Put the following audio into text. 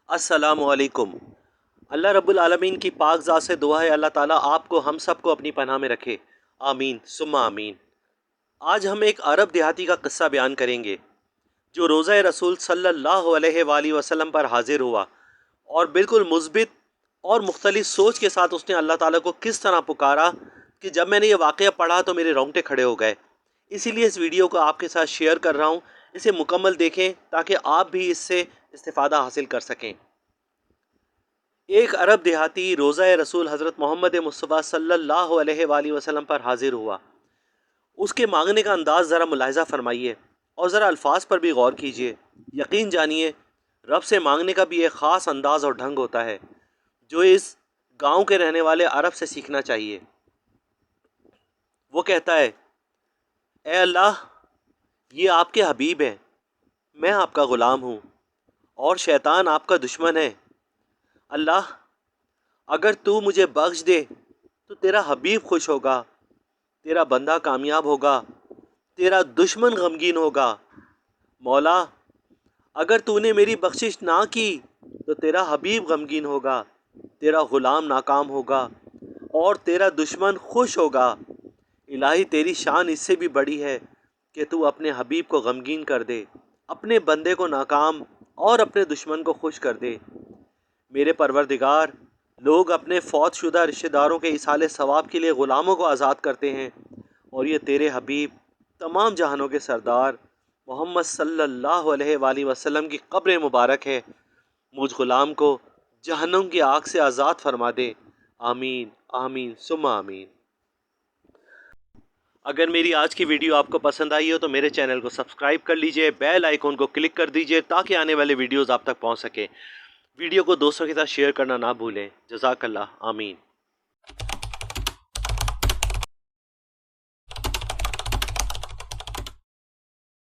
السلام علیکم۔ اللہ رب العالمین کی پاک ذات سے دعا ہے اللہ تعالیٰ آپ کو ہم سب کو اپنی پناہ میں رکھے، آمین ثم آمین۔ آج ہم ایک عرب دیہاتی کا قصہ بیان کریں گے جو روزہ رسول صلی اللہ علیہ وآلہ وسلم پر حاضر ہوا اور بالکل مثبت اور مختلف سوچ کے ساتھ اس نے اللہ تعالیٰ کو کس طرح پکارا کہ جب میں نے یہ واقعہ پڑھا تو میرے رونگٹے کھڑے ہو گئے۔ اسی لیے اس ویڈیو کو آپ کے ساتھ شیئر کر رہا ہوں، اسے مکمل دیکھیں تاکہ آپ بھی اس سے استفادہ حاصل کر سکیں۔ ایک عرب دیہاتی روزہ رسول حضرت محمد مصطفیٰ صلی اللہ علیہ وآلہ وسلم پر حاضر ہوا۔ اس کے مانگنے کا انداز ذرا ملاحظہ فرمائیے اور ذرا الفاظ پر بھی غور کیجیے۔ یقین جانیے رب سے مانگنے کا بھی ایک خاص انداز اور ڈھنگ ہوتا ہے جو اس گاؤں کے رہنے والے عرب سے سیکھنا چاہیے۔ وہ کہتا ہے، اے اللہ، یہ آپ کے حبیب ہیں، میں آپ کا غلام ہوں اور شیطان آپ کا دشمن ہے۔ اللہ، اگر تو مجھے بخش دے تو تیرا حبیب خوش ہوگا، تیرا بندہ کامیاب ہوگا، تیرا دشمن غمگین ہوگا۔ مولا، اگر تو نے میری بخشش نہ کی تو تیرا حبیب غمگین ہوگا، تیرا غلام ناکام ہوگا اور تیرا دشمن خوش ہوگا۔ الہی، تیری شان اس سے بھی بڑی ہے کہ تو اپنے حبیب کو غمگین کر دے، اپنے بندے کو ناکام اور اپنے دشمن کو خوش کر دے۔ میرے پروردگار، لوگ اپنے فوت شدہ رشتہ داروں کے ایصال ثواب کے لیے غلاموں کو آزاد کرتے ہیں، اور یہ تیرے حبیب تمام جہانوں کے سردار محمد صلی اللہ علیہ وآلہ وسلم کی قبر مبارک ہے۔ مجھ غلام کو جہنم کی آگ سے آزاد فرما دے، آمین آمین ثم آمین۔ اگر میری آج کی ویڈیو آپ کو پسند آئی ہو تو میرے چینل کو سبسکرائب کر لیجئے، بیل آئیکن کو کلک کر دیجئے تاکہ آنے والے ویڈیوز آپ تک پہنچ سکیں۔ ویڈیو کو دوستوں کے ساتھ شیئر کرنا نہ بھولیں۔ جزاک اللہ، آمین۔